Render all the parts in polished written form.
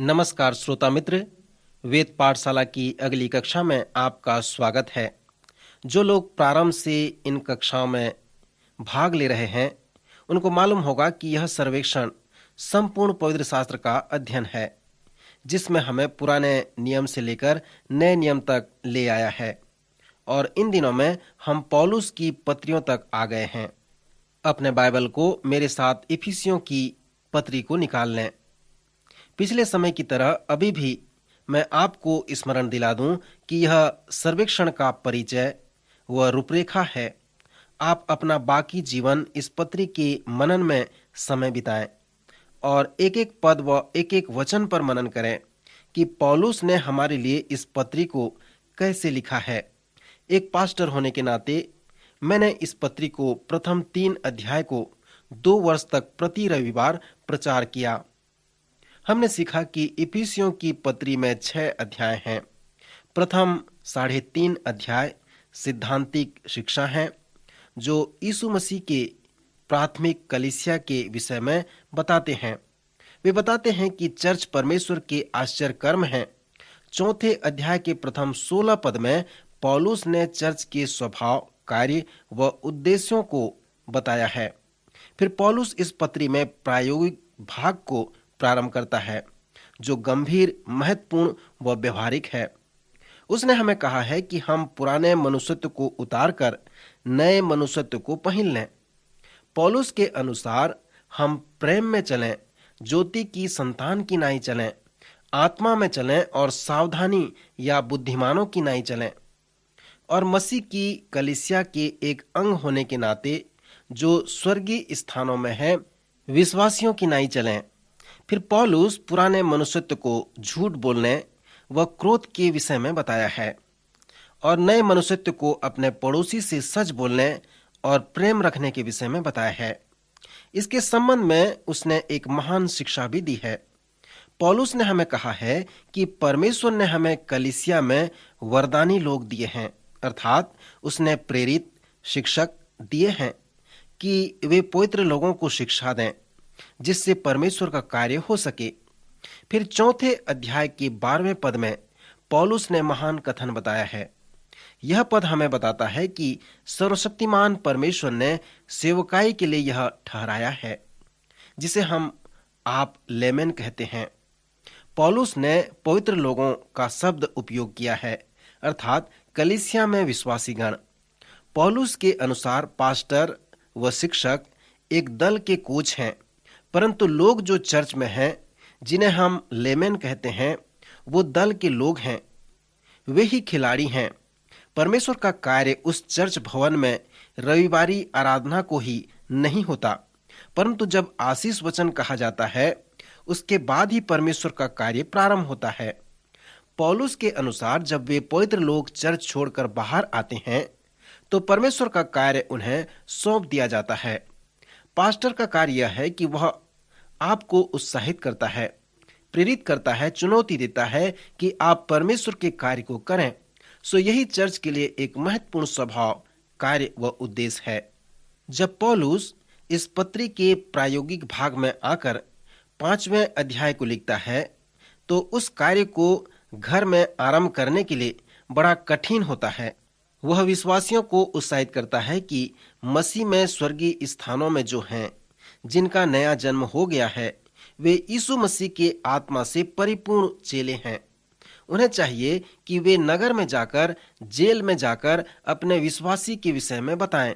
नमस्कार श्रोता मित्र, वेद पाठशाला की अगली कक्षा में आपका स्वागत है। जो लोग प्रारंभ से इन कक्षाओं में भाग ले रहे हैं, उनको मालूम होगा कि यह सर्वेक्षण संपूर्ण पवित्र शास्त्र का अध्ययन है, जिसमें हमें पुराने नियम से लेकर नए नियम तक ले आया है। और इन दिनों में हम पौलुस की पत्रियों तक आ गए हैं। अपने बाइबल को मेरे साथ इफिसियों की पत्री को निकाल लें। पिछले समय की तरह अभी भी मैं आपको स्मरण दिला दूं कि यह सर्वेक्षण का परिचय व रूपरेखा है। आप अपना बाकी जीवन इस पत्री के मनन में समय बिताएं और एक एक पद व एक एक वचन पर मनन करें कि पौलुस ने हमारे लिए इस पत्री को कैसे लिखा है। एक पास्टर होने के नाते मैंने इस पत्री को प्रथम 3 अध्याय को 2 वर्ष तक प्रति रविवार प्रचार किया। हमने सीखा कि इफिसियों की पत्री में 6 अध्याय हैं। प्रथम 3.5 अध्याय सिद्धांतिक शिक्षा हैं, जो यीशु मसीह के प्राथमिक कलीसिया के विषय में बताते हैं। वे बताते हैं कि चर्च परमेश्वर के आश्चर्य कर्म हैं। चौथे अध्याय के प्रथम 16 पद में पौलुस ने चर्च के स्वभाव, कार्य व उद्देश्यों को बताया है। फिर पौलुस इस पत्री में प्रायोगिक भाग को प्रारंभ करता है, जो गंभीर, महत्वपूर्ण व व्यवहारिक है। उसने हमें कहा है कि हम पुराने मनुष्यत्व को उतारकर नए मनुष्यत्व को पहन लें। पौलुस के अनुसार हम प्रेम में चलें, ज्योति की संतान की नाई चलें, आत्मा में चलें और सावधानी या बुद्धिमानों की नाई चलें। और मसीह की कलीसिया के एक अंग होने के नाते जो स्वर्गीय स्थानों में है, विश्वासियों की नाई चलें। फिर पौलुस पुराने मनुष्यत्व को झूठ बोलने व क्रोध के विषय में बताया है और नए मनुष्यत्व को अपने पड़ोसी से सच बोलने और प्रेम रखने के विषय में बताया है। इसके संबंध में उसने एक महान शिक्षा भी दी है। पौलुस ने हमें कहा है कि परमेश्वर ने हमें कलीसिया में वरदानी लोग दिए हैं, अर्थात उसने प्रेरित शिक्षक दिए हैं कि वे पवित्र लोगों को शिक्षा दें, जिससे परमेश्वर का कार्य हो सके। फिर चौथे अध्याय के 12वें पद में पौलुस ने महान कथन बताया है। यह पद हमें बताता है कि सर्वशक्तिमान परमेश्वर ने सेवकाई के लिए यह ठहराया है, जिसे हम आप लेमेन कहते हैं। पौलुस ने पवित्र लोगों का शब्द उपयोग किया है, अर्थात कलीसिया में विश्वासीगण। पौलुस के अनुसार पास्टर व शिक्षक एक दल के कोच हैं, परंतु लोग जो चर्च में हैं, जिन्हें हम लेमेन कहते हैं, वो दल के लोग हैं। वे ही खिलाड़ी हैं। परमेश्वर का कार्य उस चर्च भवन में रविवारी आराधना को ही नहीं होता, परंतु जब आशीष वचन कहा जाता है, उसके बाद ही परमेश्वर का कार्य प्रारंभ होता है। पौलुस के अनुसार जब वे पवित्र लोग चर्च छोड़कर बाहर आते हैं, तो परमेश्वर का कार्य उन्हें सौंप दिया जाता है। पास्टर का कार्य यह है कि वह आपको उत्साहित करता है, प्रेरित करता है, चुनौती देता है कि आप परमेश्वर के कार्य को करें। सो यही चर्च के लिए एक महत्वपूर्ण स्वभाव, कार्य व उद्देश्य है। जब पौलुस इस पत्री के प्रायोगिक भाग में आकर 5वें अध्याय को लिखता है, तो उस कार्य को घर में आरंभ करने के लिए बड़ा कठिन होता है। वह विश्वासियों को उत्साहित करता है कि मसीह में स्वर्गीय स्थानों में जो हैं, जिनका नया जन्म हो गया है, वे यीशु मसीह के आत्मा से परिपूर्ण चेले हैं। उन्हें चाहिए कि वे नगर में जाकर, जेल में जाकर अपने विश्वासी के विषय में बताएं।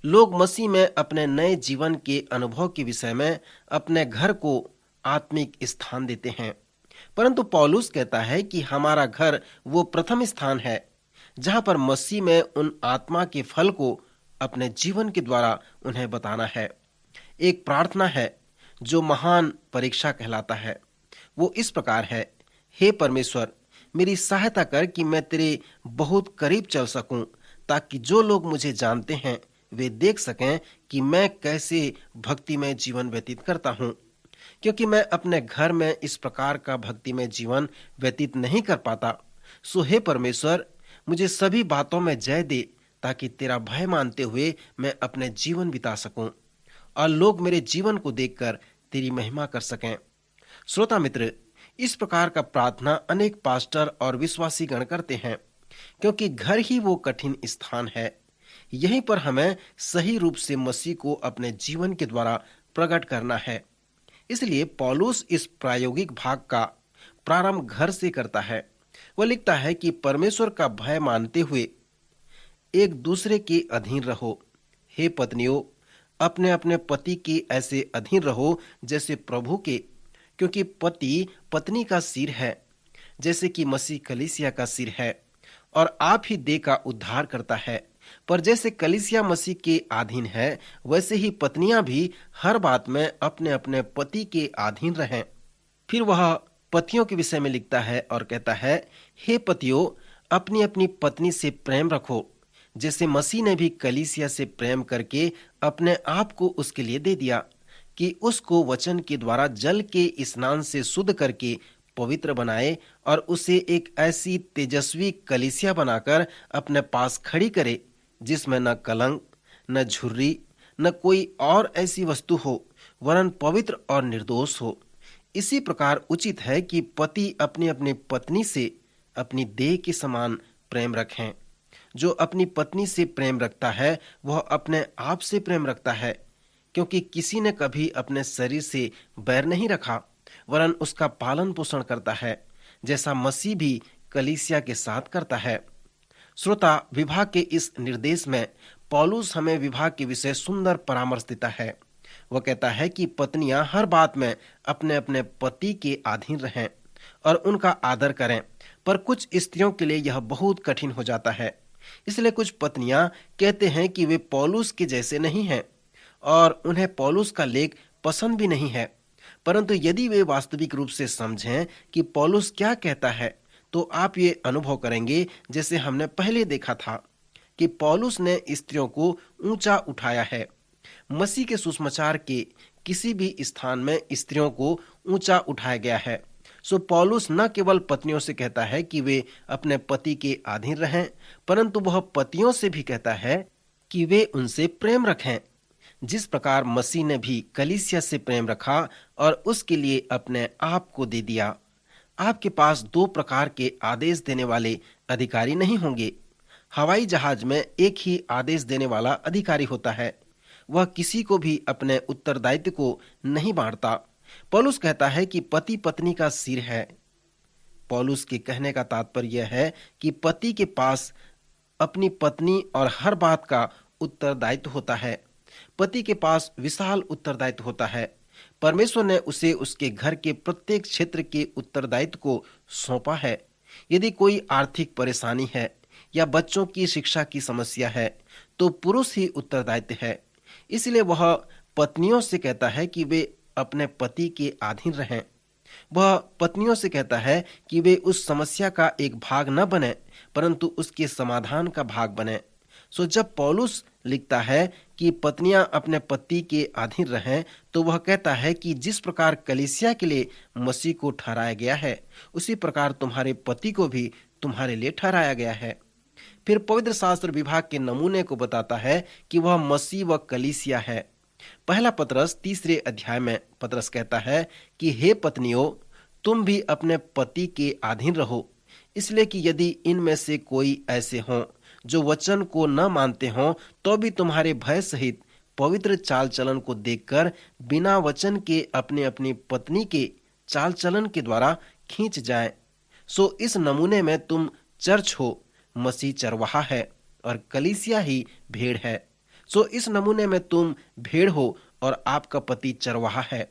लोग मसीह में अपने नए जीवन के अनुभव के विषय में अपने घर को आत्मिक स्थान देते हैं, परंतु पौलुस कहता है कि हमारा घर वो प्रथम स्थान है, जहां पर मसीह में उन आत्मा के फल को अपने जीवन के द्वारा उन्हें बताना है। एक प्रार्थना है जो महान परीक्षा कहलाता है। वो इस प्रकार है, हे परमेश्वर, मेरी सहायता कर कि मैं तेरे बहुत करीब चल सकूं, ताकि जो लोग मुझे जानते हैं वे देख सकें कि मैं कैसे भक्तिमय जीवन व्यतीत करता हूं, क्योंकि मैं अपने घर में इस प्रकार का भक्तिमय जीवन व्यतीत नहीं कर पाता। सो हे परमेश्वर, मुझे सभी बातों में जय दे, ताकि तेरा भय मानते हुए मैं अपने जीवन बिता सकूं और लोग मेरे जीवन को देखकर तेरी महिमा कर सकें। श्रोता मित्र, इस प्रकार का प्रार्थना अनेक पास्टर और विश्वासी गण करते हैं, क्योंकि घर ही वो कठिन स्थान है। यहीं पर हमें सही रूप से मसीह को अपने जीवन के द्वारा प्रकट करना है। इसलिए पौलुस इस प्रायोगिक भाग का प्रारंभ घर से करता है। वह लिखता है कि परमेश्वर का भय मानते हुए एक दूसरे के अधीन रहो। हे पत्नियों, अपने अपने पति के ऐसे अधीन रहो जैसे प्रभु के, क्योंकि पति पत्नी का सिर है, जैसे कि मसीह कलीसिया का सिर है, और आप ही देह का उद्धार करता है। पर जैसे कलीसिया मसीह के अधीन है, वैसे ही पत्नियां भी हर बात में अपने अपने पति के अधीन रहें। फिर वह पतियों के विषय में लिखता है और कहता है, हे पतियों, अपनी अपनी पत्नी से प्रेम रखो, जैसे मसीह ने भी कलीसिया से प्रेम करके अपने आप को उसके लिए दे दिया, कि उसको वचन के द्वारा जल के स्नान से शुद्ध करके पवित्र बनाए और उसे एक ऐसी तेजस्वी कलीसिया बनाकर अपने पास खड़ी करे, जिसमें न कलंक, न झुर्री, न कोई और ऐसी वस्तु हो, वरन पवित्र और निर्दोष हो। इसी प्रकार उचित है कि पति अपनी अपनी पत्नी से अपनी देह के समान प्रेम रखें। जो अपनी पत्नी से प्रेम रखता है, वह अपने आप से प्रेम रखता है, क्योंकि किसी ने कभी अपने शरीर से बैर नहीं रखा, वरन उसका पालन पोषण करता है, जैसा मसीह भी कलीसिया के साथ करता है। श्रोता, विवाह के इस निर्देश में पौलुस हमें विवाह के विषय सुंदर परामर्श देता है। वह कहता है कि पत्नियां हर बात में अपने अपने पति के अधीन रहें और उनका आदर करें, पर कुछ स्त्रियों के लिए यह बहुत कठिन हो जाता है। इसलिए कुछ पत्नियां कहते हैं कि वे पौलुस के जैसे नहीं हैं और उन्हें पौलुस का लेख पसंद भी नहीं है। परंतु यदि वे वास्तविक रूप से समझें कि पौलुस क्या कहता है, तो आप ये अनुभव करेंगे, जैसे हमने पहले देखा था कि पौलुस ने स्त्रियों को ऊंचा उठाया है। मसीह के सुसमाचार के किसी भी स्थान में स्त्रियों को ऊंचा उठाया गया है। सो पौलुस न केवल पत्नियों से कहता है कि वे अपने पति के अधीन रहें, परंतु वह पतियों से भी कहता है कि वे उनसे प्रेम रखें, जिस प्रकार मसीह ने भी कलीसिया से प्रेम रखा और उसके लिए अपने आप को दे दिया। आपके पास दो प्रकार के आदेश देने वाले अधिकारी नहीं होंगे। हवाई जहाज में एक ही आदेश देने वाला अधिकारी होता है। वह किसी को भी अपने उत्तरदायित्व को नहीं बांटता। पौलुस कहता है कि पति पत्नी का सिर है। पौलुस के कहने का तात्पर्य यह है कि पति के पास अपनी पत्नी और हर बात का उत्तरदायित्व होता है। पति के पास विशाल उत्तरदायित्व होता है। परमेश्वर ने उसे उसके घर के प्रत्येक क्षेत्र के उत्तरदायित्व को सौंपा है। यदि कोई आर्थिक परेशानी है या बच्चों की शिक्षा की समस्या है, तो पुरुष ही उत्तरदायित्व है। इसलिए वह पत्नियों से कहता है कि वे अपने पति के अधीन रहें। वह पत्नियों से कहता है कि वे उस समस्या का एक भाग न बने, परंतु उसके समाधान का भाग बने। सो जब पौलुस लिखता है कि पत्नियां अपने पति के अधीन रहें, तो वह कहता है कि जिस प्रकार कलीसिया के लिए मसीह को ठहराया गया है, उसी प्रकार तुम्हारे पति को भी तुम्हारे लिए ठहराया गया है। फिर पवित्र शास्त्र विभाग के नमूने को बताता है कि वह मसीह व कलीसिया है। पहला पतरस 3 अध्याय में पतरस कहता है कि हे पत्नियों, तुम भी अपने पति के अधीन रहो, इसलिए कि यदि इनमें से कोई ऐसे हों जो वचन को न मानते हों, तो भी तुम्हारे भय सहित पवित्र चाल चलन को देखकर बिना वचन के अपने अपनी पत्नी के चाल चलन के द्वारा खींच जाएं। सो इस नमूने में तुम चर्च हो, मसीह चरवाहा है और कलीसिया ही भेड़ है। सो इस नमूने में तुम भेड़ हो और आपका पति चरवाहा है।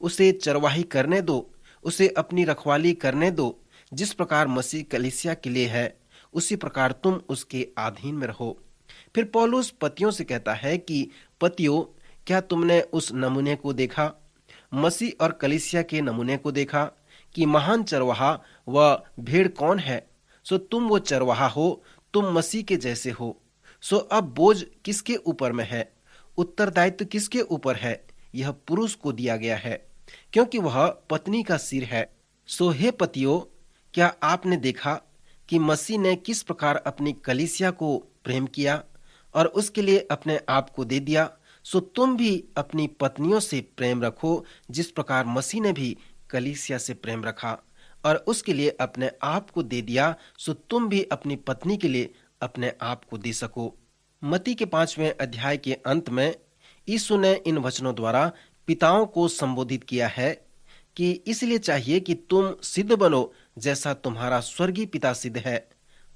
उसे चरवाही करने दो, उसे अपनी रखवाली करने दो। जिस प्रकार मसीह कलीसिया के लिए है, उसी प्रकार तुम उसके अधीन में रहो। फिर पौलुस पतियों से कहता है कि पतियों, क्या तुमने उस नमूने को देखा, मसीह और कलीसिया के नमूने को देखा कि महान चरवाहा व भेड़ कौन है? सो तुम वो चरवाहा हो, तुम मसीह के जैसे हो। सो अब बोझ किसके ऊपर में है? उत्तरदायित्व किसके ऊपर है? यह पुरुष को दिया गया है, क्योंकि वह पत्नी का सिर है। सो हे पतियों, क्या आपने देखा कि मसीह ने किस प्रकार अपनी कलीसिया को प्रेम किया और उसके लिए अपने आप को दे दिया? सो तुम भी अपनी पत्नियों से प्रेम रखो, जिस प्रकार मसीह ने भी कलीसिया से प्रेम रखा और उसके लिए अपने आप को दे दिया, सो तुम भी अपनी पत्नी के लिए अपने आप को दे सको। मत्ती के 5वें अध्याय के अंत में यीशु ने इन वचनों द्वारा पिताओं को संबोधित किया है कि इसलिए चाहिए कि तुम सिद्ध बनो जैसा तुम्हारा स्वर्गीय पिता सिद्ध है।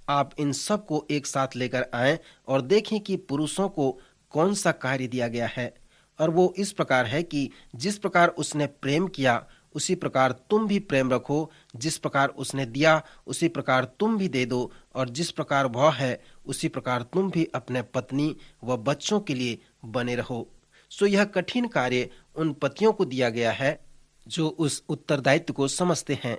आप इन सब को एक साथ लेकर आएं और देखें कि पुरुषों को कौन सा कार्य दिया गया है, और वो इस प्रकार है कि जिस प्रकार उसने प्रेम किया उसी प्रकार तुम भी प्रेम रखो। जिस प्रकार उसने दिया उसी प्रकार तुम भी दे दो, और जिस प्रकार वह है उसी प्रकार तुम भी अपने पत्नी व बच्चों के लिए बने रहो। सो यह कठिन कार्य उन पतियों को दिया गया है जो उस उत्तरदायित्व को समझते हैं।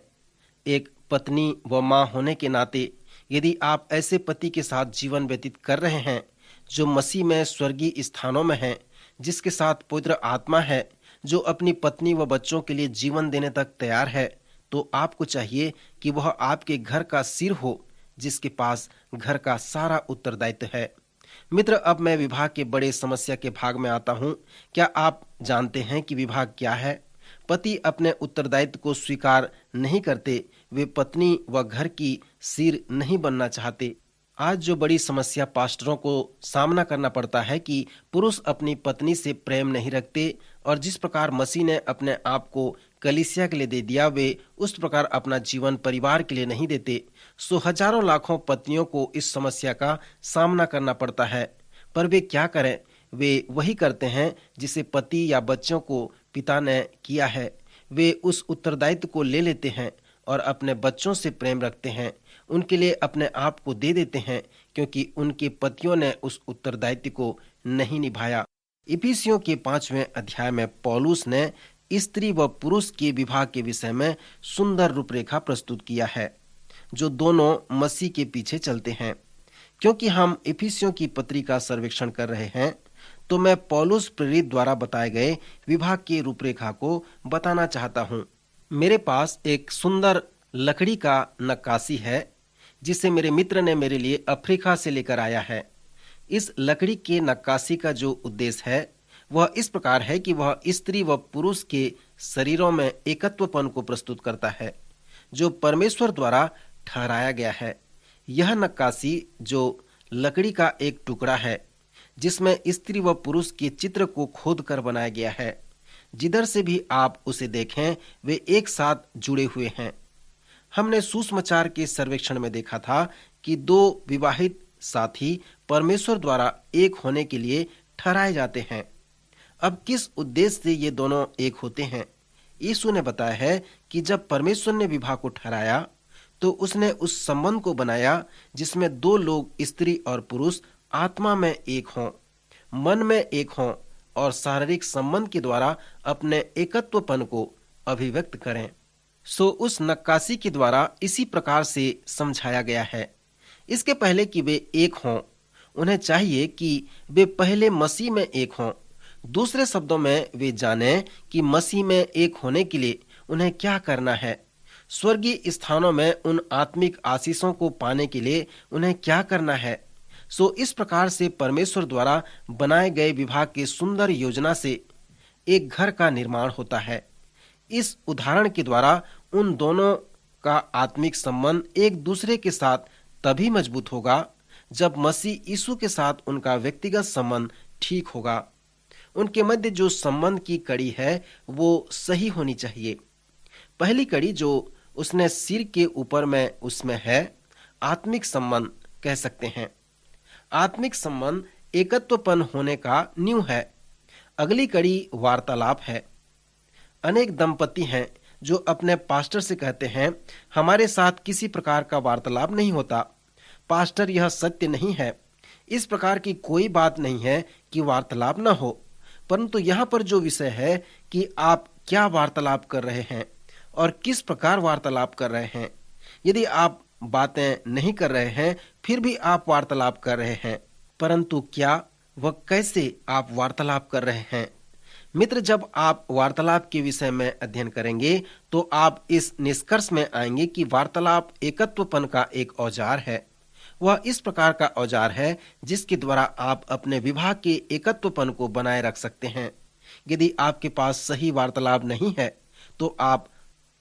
एक पत्नी व माँ होने के नाते यदि आप ऐसे पति के साथ जीवन व्यतीत कर रहे हैं जो मसीह में स्वर्गीय स्थानों में है, जिसके साथ पवित्र आत्मा है, जो अपनी पत्नी व बच्चों के लिए जीवन देने तक तैयार है, तो आपको चाहिए कि वह आपके घर का सिर हो, जिसके पास घर का सारा उत्तरदायित्व है। मित्र, अब मैं विभाग के बड़े समस्या के भाग में आता हूँ। क्या आप जानते हैं कि विभाग क्या है? पति अपने उत्तरदायित्व को स्वीकार नहीं करते, वे पत्नी व घर की सिर नहीं बनना चाहते। आज जो बड़ी समस्या पास्टरों को सामना करना पड़ता है कि पुरुष अपनी पत्नी से प्रेम नहीं रखते, और जिस प्रकार मसीह ने अपने आप को कलीसिया के लिए दे दिया, वे उस प्रकार अपना जीवन परिवार के लिए नहीं देते। सो हजारों लाखों पत्नियों को इस समस्या का सामना करना पड़ता है। पर वे क्या करें? वे वही करते हैं जिसे पति या बच्चों को पिता ने किया है। वे उस उत्तरदायित्व को ले लेते हैं और अपने बच्चों से प्रेम रखते हैं, उनके लिए अपने आप को दे देते हैं, क्योंकि उनके पतियों ने उस उत्तरदायित्व को नहीं निभाया। इफिसियों के 5वें अध्याय में पौलुस ने स्त्री व पुरुष के विवाह के विषय में सुंदर रूपरेखा प्रस्तुत किया है, जो दोनों मसीह के पीछे चलते हैं। क्योंकि हम इफिसियों की पत्री का सर्वेक्षण कर रहे हैं, तो मैं पौलुस प्रेरित द्वारा बताए गए विवाह की रूपरेखा को बताना चाहता हूँ। मेरे पास एक सुंदर लकड़ी का नक्काशी है, जिसे मेरे मित्र ने मेरे लिए अफ्रीका से लेकर आया है। इस लकड़ी के नक्काशी का जो उद्देश्य है वह इस प्रकार है कि वह स्त्री व पुरुष के शरीरों में एकत्वपन को प्रस्तुत करता है, जो परमेश्वर द्वारा ठहराया गया है। यह नक्काशी जो लकड़ी का एक टुकड़ा है, जिसमें स्त्री व पुरुष के चित्र को खोद कर बनाया गया है। जिधर से भी आप उसे देखें, वे एक साथ जुड़े हुए हैं। हमने सुसमाचार के सर्वेक्षण में देखा था कि दो विवाहित साथी परमेश्वर द्वारा एक होने के लिए ठहराए जाते हैं। अब किस उद्देश्य से ये दोनों एक होते हैं? यीशु ने बताया है कि जब परमेश्वर ने विवाह को ठहराया, तो उसने उस संबंध को बनाया जिसमें दो लोग, स्त्री और पुरुष, आत्मा में एक हों, मन में एक हों और शारीरिक संबंध के द्वारा अपने एकत्वपन को अभिव्यक्त करें। सो उस नक्काशी के द्वारा इसी प्रकार से समझाया गया है। इसके पहले कि वे एक हों, उन्हें चाहिए कि वे पहले मसीह में एक हों। दूसरे शब्दों में, वे जानें कि मसीह में एक होने के लिए उन्हें क्या करना है। स्वर्गीय स्थानों में उन आत्मिक आशीषों को पाने के लिए उन्हें क्या करना है। सो इस प्रकार से परमेश्वर द्वारा बनाए गए विवाह की सुंदर योजना से एक घर का निर्माण होता है। इस उदाहरण के द्वारा उन दोनों का आत्मिक संबंध एक दूसरे के साथ तभी मजबूत होगा जब मसीह यीशु के साथ उनका व्यक्तिगत संबंध ठीक होगा। उनके मध्य जो संबंध की कड़ी है वो सही होनी चाहिए। पहली कड़ी जो उसने सिर के ऊपर में उसमें है, आत्मिक संबंध कह सकते हैं। आत्मिक संबंध एकत्वपन होने का नींव है। अगली कड़ी वार्तालाप है। अनेक दंपति हैं जो अपने पास्टर से कहते हैं, हमारे साथ किसी प्रकार का वार्तालाप नहीं होता। पास्टर, यह सत्य नहीं है। इस प्रकार की कोई बात नहीं है कि वार्तालाप न हो, परंतु यहाँ पर जो विषय है कि आप क्या वार्तालाप कर रहे हैं और किस प्रकार वार्तालाप कर रहे हैं। यदि आप बातें नहीं कर रहे हैं फिर भी आप वार्तालाप कर रहे हैं, परंतु क्या व कैसे आप वार्तालाप कर रहे हैं। मित्र, जब आप वार्तालाप के विषय में अध्ययन करेंगे तो आप इस निष्कर्ष में आएंगे कि वार्तालाप एकत्वपन का एक औजार है। वह इस प्रकार का औजार है जिसके द्वारा आप अपने विवाह के एकत्वपन को बनाए रख सकते हैं। यदि आपके पास सही वार्तालाप नहीं है तो आप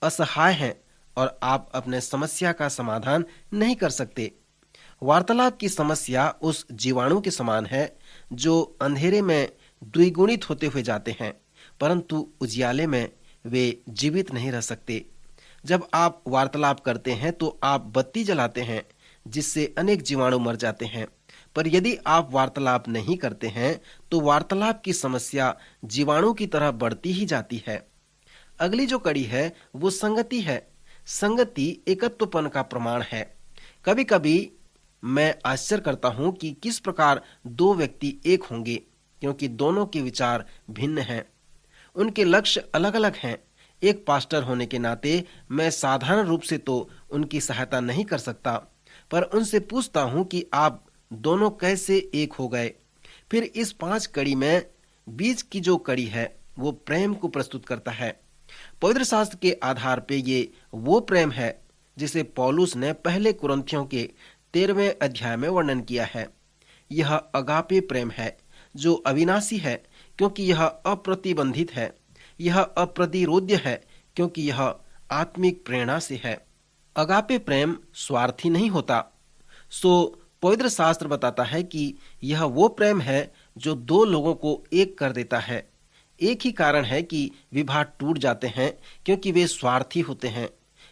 असहाय हैं और आप अपने समस्या का समाधान नहीं कर सकते। वार्तालाप की समस्या उस जीवाणु के समान है जो अंधेरे में द्विगुणित होते हुए जाते हैं, परंतु उजियाले में वे जीवित नहीं रह सकते। जब आप वार्तालाप करते हैं तो आप बत्ती जलाते हैं, जिससे अनेक जीवाणु मर जाते हैं। पर यदि आप वार्तालाप नहीं करते हैं तो वार्तालाप की समस्या जीवाणु की तरह बढ़ती ही जाती है। अगली जो कड़ी है वो संगति है। संगति एकत्वपन का प्रमाण है। कभी कभी मैं आश्चर्य करता हूं कि किस प्रकार दो व्यक्ति एक होंगे, क्योंकि दोनों के विचार भिन्न हैं, उनके लक्ष्य अलग अलग हैं। एक पास्टर होने के नाते मैं साधारण रूप से तो उनकी सहायता नहीं कर सकता, पर उनसे पूछता हूं कि आप दोनों कैसे एक हो गए। फिर इस 5 कड़ी में बीच की जो कड़ी है वो प्रेम को प्रस्तुत करता है। पवित्र शास्त्र के आधार पे ये वो प्रेम है जिसे पौलुस ने पहले कुरिन्थियों के 13वें अध्याय में वर्णन किया है। यह अगापे प्रेम है जो अविनाशी है, क्योंकि यह अप्रतिबंधित है। यह अप्रतिरोध्य है, क्योंकि यह आत्मिक प्रेरणा से है। अगापे प्रेम स्वार्थी नहीं होता। सो पवित्र शास्त्र बताता है कि यह वो प्रेम है जो दो लोगों को एक कर देता है। एक ही कारण है कि विवाह टूट जाते हैं, क्योंकि वे स्वार्थी होते हैं।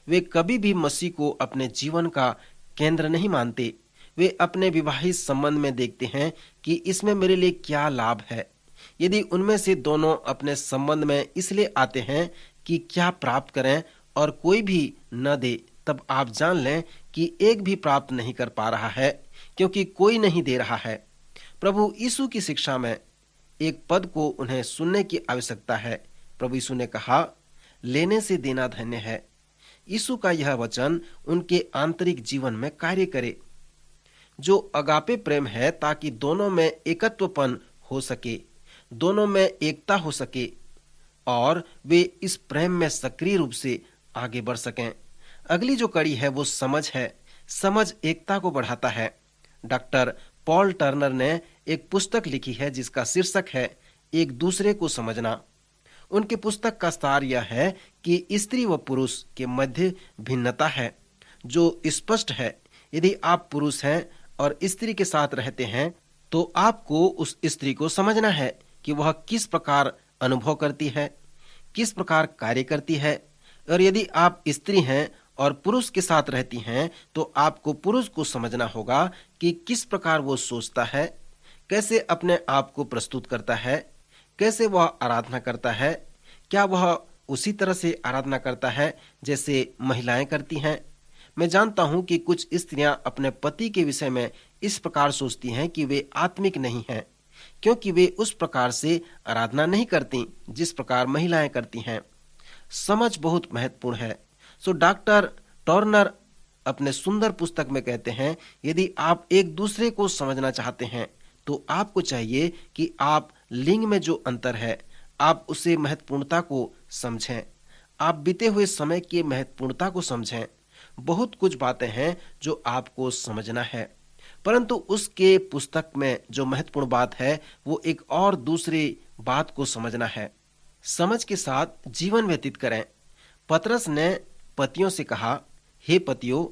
वे कभी भी मसीह को अपने जीवन का केंद्र नहीं मानते। वे अपने विवाहित संबंध में देखते हैं कि इसमें मेरे लिए क्या लाभ है। यदि उनमें से दोनों अपने संबंध में इसलिए आते हैं कि क्या प्राप्त करें और कोई भी न दे, तब आप जान लें कि एक भी प्राप्त नहीं कर पा रहा है, क्योंकि कोई नहीं दे रहा है। प्रभु यीशु की शिक्षा में एक पद को उन्हें सुनने की आवश्यकता है। प्रभु यीशु ने कहा, लेने से देना धन्य है। यीशु का यह वचन उनके आंतरिक जीवन में कार्य करे। जो अगापे प्रेम है, ताकि दोनों में एकत्वपन हो सके, दोनों में एकता हो सके और वे इस प्रेम में सक्रिय रूप से आगे बढ़ सकें। अगली जो कड़ी है वो समझ है। समझ एकता को बढ़ाता है। डॉक्टर पॉल टर्नर ने एक पुस्तक लिखी है जिसका शीर्षक है एक दूसरे को समझना। उनके पुस्तक का सार यह है कि स्त्री व पुरुष के मध्य भिन्नता है जो स्पष्ट है। यदि आप पुरुष हैं और स्त्री के साथ रहते हैं तो आपको उस स्त्री को समझना है कि वह किस प्रकार अनुभव करती है, किस प्रकार कार्य करती है। और यदि आप स्त्री हैं और पुरुष के साथ रहती हैं तो आपको पुरुष को समझना होगा कि किस प्रकार वो सोचता है, कैसे अपने आप को प्रस्तुत करता है, कैसे वह आराधना करता है। क्या वह उसी तरह से आराधना करता है जैसे महिलाएं करती हैं। मैं जानता हूं कि कुछ स्त्रियां अपने पति के विषय में इस प्रकार सोचती हैं कि वे आत्मिक नहीं हैं, क्योंकि वे उस प्रकार से आराधना नहीं करती जिस प्रकार महिलाएं करती हैं। समझ बहुत महत्वपूर्ण है। सो डॉक्टर टॉर्नर अपने सुंदर पुस्तक में कहते हैं, यदि आप एक दूसरे को समझना चाहते हैं तो आपको चाहिए कि आप लिंग में जो अंतर है आप उसे महत्वपूर्णता को समझें। आप बीते हुए समय की महत्वपूर्णता को समझें। बहुत कुछ बातें हैं जो आपको समझना है, परंतु उसके पुस्तक में जो महत्वपूर्ण बात है वो एक और दूसरी बात को समझना है। समझ के साथ जीवन व्यतीत करें। पतरस ने पतियों से कहा, हे पतियों,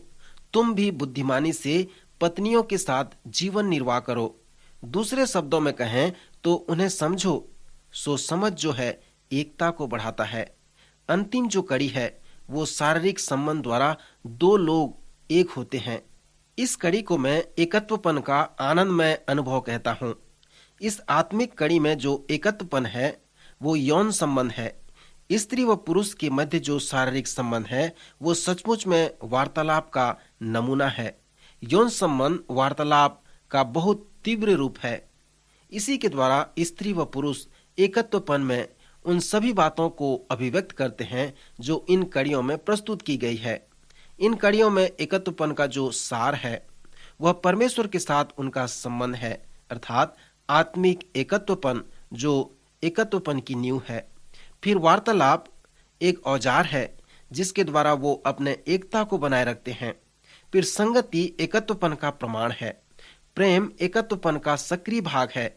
तुम भी बुद्धिमानी से पत्नियों के साथ जीवन निर्वाह करो। दूसरे शब्दों में कहें तो उन्हें समझो। सो समझ जो है एकता को बढ़ाता है। अंतिम जो कड़ी है वो शारीरिक संबंध द्वारा दो लोग एक होते हैं। इस कड़ी को मैं एकत्वपन का आनंदमय अनुभव कहता हूँ। इस आत्मिक कड़ी में जो एकत्वपन है वो यौन संबंध है। स्त्री व पुरुष के मध्य जो शारीरिक संबंध है वो सचमुच में वार्तालाप का नमूना है। यौन संबंध वार्तालाप का बहुत तीव्र रूप है। इसी के द्वारा स्त्री व पुरुष एकत्वपन में उन सभी बातों को अभिव्यक्त करते हैं जो इन कड़ियों में प्रस्तुत की गई है। इन कड़ियों में एकत्वपन का जो सार है वह परमेश्वर के साथ उनका संबंध है, अर्थात आत्मिक एकत्वपन जो एकत्वपन की नींव है। फिर वार्तालाप एक औजार है जिसके द्वारा वो अपने एकता को बनाए रखते हैं। फिर संगति एकत्वपन का प्रमाण है। प्रेम एकत्वपन का सक्रिय भाग है।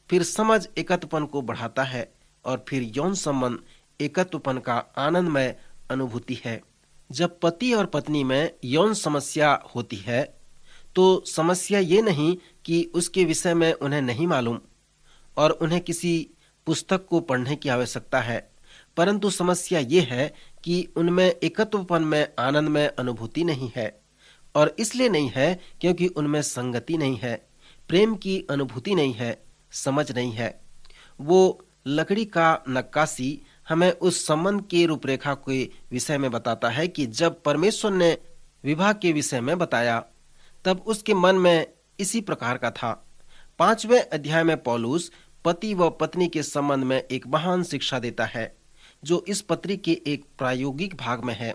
फिर समझ एकत्वपन को बढ़ाता है और फिर यौन संबंध एकत्वपन का आनंदमय अनुभूति है। जब पति और पत्नी में यौन समस्या होती है तो समस्या ये नहीं कि उसके विषय में उन्हें नहीं मालूम और उन्हें किसी पुस्तक को पढ़ने की आवश्यकता है, परंतु समस्या ये है कि उनमें एकत्वपन में आनंद में अनुभूति नहीं है। और इसलिए नहीं है क्योंकि उनमें संगति नहीं है, प्रेम की अनुभूति नहीं है, समझ नहीं है। वो लकड़ी का नक्काशी हमें उस संबंध के रूपरेखा के विषय में बताता है कि जब परमेश्वर ने विवाह के विषय में बताया तब उसके मन में इसी प्रकार का था। 5वें अध्याय में पौलुस पति व पत्नी के संबंध में एक महान शिक्षा देता है जो इस पत्री के एक प्रायोगिक भाग में है।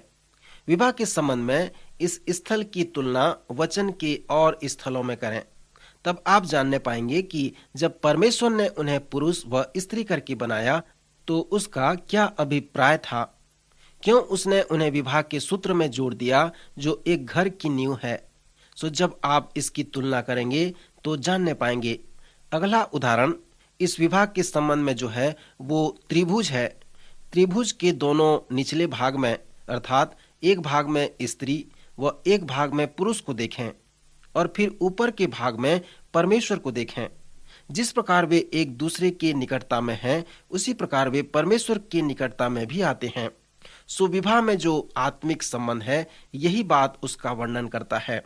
विवाह के संबंध में इस स्थल की तुलना वचन के और स्थलों में करें, तब आप जानने पाएंगे कि जब परमेश्वर ने उन्हें पुरुष व स्त्री करके बनाया तो उसका क्या अभिप्राय था। क्यों उसने उन्हें विवाह के सूत्र में जोड़ दिया जो एक घर की नींव है। सो जब आप इसकी तुलना करेंगे तो जानने पाएंगे। अगला उदाहरण इस विवाह के संबंध में जो है वो त्रिभुज है। त्रिभुज के दोनों निचले भाग में अर्थात एक भाग में स्त्री व एक भाग में पुरुष को देखें और फिर ऊपर के भाग में परमेश्वर को देखें। जिस प्रकार वे एक दूसरे के निकटता में हैं, उसी प्रकार वे परमेश्वर के निकटता में भी आते हैं। सो विवाह में जो आत्मिक संबंध है यही बात उसका वर्णन करता है।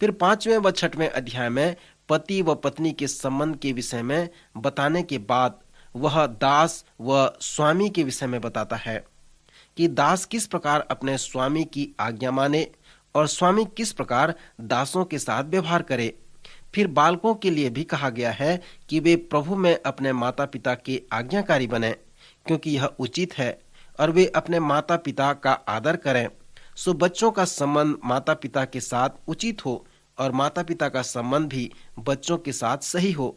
फिर 5वें व 6वें अध्याय में पति व पत्नी के संबंध के विषय में बताने के बाद वह दास व स्वामी के विषय में बताता है कि दास किस प्रकार अपने स्वामी की आज्ञा माने और स्वामी किस प्रकार दासों के साथ व्यवहार करे। फिर बालकों के लिए भी कहा गया है कि वे प्रभु में अपने माता पिता के आज्ञाकारी बने, क्योंकि यह उचित है, और वे अपने माता पिता का आदर करें। सो बच्चों का संबंध माता पिता के साथ उचित हो और माता पिता का संबंध भी बच्चों के साथ सही हो।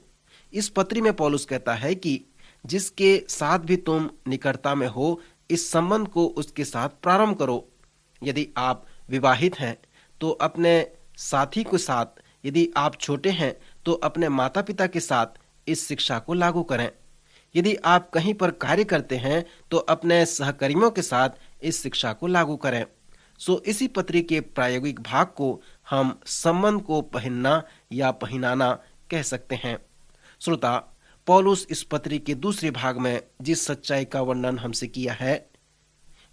इस पत्री में पौलुस कहता है कि जिसके साथ भी तुम निकटता में हो, इस संबंध को उसके साथ प्रारंभ करो। यदि आप विवाहित हैं तो अपने साथी के साथ, यदि आप छोटे हैं तो अपने माता पिता के साथ इस शिक्षा को लागू करें। यदि आप कहीं पर कार्य करते हैं तो अपने सहकर्मियों के साथ इस शिक्षा को लागू करें। सो इसी पत्री के प्रायोगिक भाग को हम संबंध को पहनना या पहनाना कह सकते हैं। श्रोता, पौलुस इस पत्री के दूसरे भाग में जिस सच्चाई का वर्णन हमसे किया है,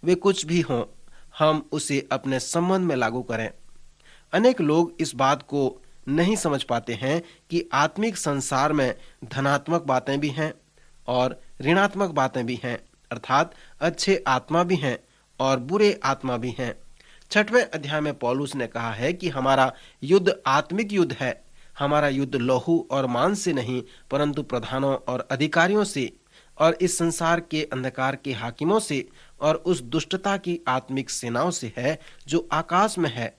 वे कुछ भी हों, हम उसे अपने संबंध में लागू करें। अनेक लोग इस बात को नहीं समझ पाते हैं कि आत्मिक संसार में धनात्मक बातें भी हैं और ऋणात्मक बातें भी हैं, अर्थात अच्छे आत्मा भी हैं और बुरे आत्मा भी हैं। 6वें अध्याय में पौलुस ने कहा है कि हमारा युद्ध आत्मिक युद्ध है। हमारा युद्ध लहू और मांस से नहीं, परंतु प्रधानों और अधिकारियों से और इस संसार के अंधकार के हाकिमों से और उस दुष्टता की आत्मिक सेनाओं से है जो आकाश में है।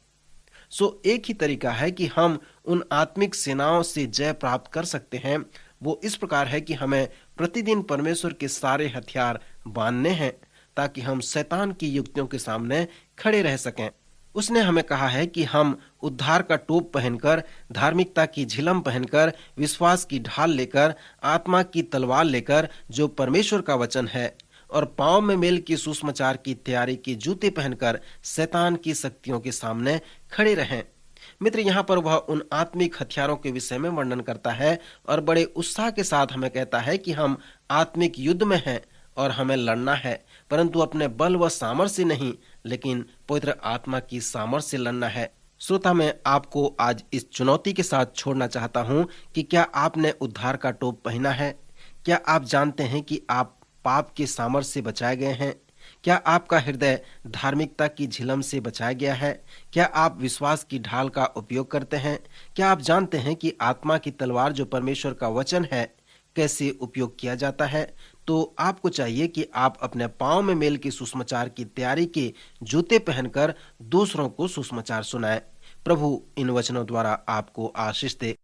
सो एक ही तरीका है कि हम उन आत्मिक सेनाओं से जय प्राप्त कर सकते हैं। वो इस प्रकार है कि हमें प्रतिदिन परमेश्वर के सारे हथियार बांधने हैं ताकि हम शैतान की युक्तियों के सामने खड़े रह सकें। उसने हमें कहा है कि हम उद्धार का टोप पहनकर, धार्मिकता की झिलम पहनकर, विश्वास की ढाल लेकर, आत्मा की तलवार लेकर जो परमेश्वर का वचन है, और पांव में मेल की सुसमाचार की तैयारी के जूते पहनकर शैतान की शक्तियों के सामने खड़े रहें। मित्र, यहाँ पर वह उन आत्मिक हथियारों के विषय में वर्णन करता है और बड़े उत्साह के साथ हमें कहता है कि हम आत्मिक युद्ध में हैं और हमें लड़ना है, परंतु अपने बल व सामर्थ्य से नहीं, लेकिन पवित्र आत्मा की सामर्थ्य से लड़ना है। श्रोता, मैं आपको आज इस चुनौती के साथ छोड़ना चाहता हूँ कि क्या आपने उद्धार का टोप पहना है? क्या आप जानते हैं कि आप पाप के सामर्थ्य से बचाए गए हैं? क्या आपका हृदय धार्मिकता की झिलम से बचाया गया है? क्या आप विश्वास की ढाल का उपयोग करते हैं? क्या आप जानते हैं कि आत्मा की तलवार जो परमेश्वर का वचन है कैसे उपयोग किया जाता है? तो आपको चाहिए कि आप अपने पांव में मेल के सुसमाचार की तैयारी के जूते पहनकर दूसरों को सुसमाचार सुनाएं। प्रभु इन वचनों द्वारा आपको आशीष दे।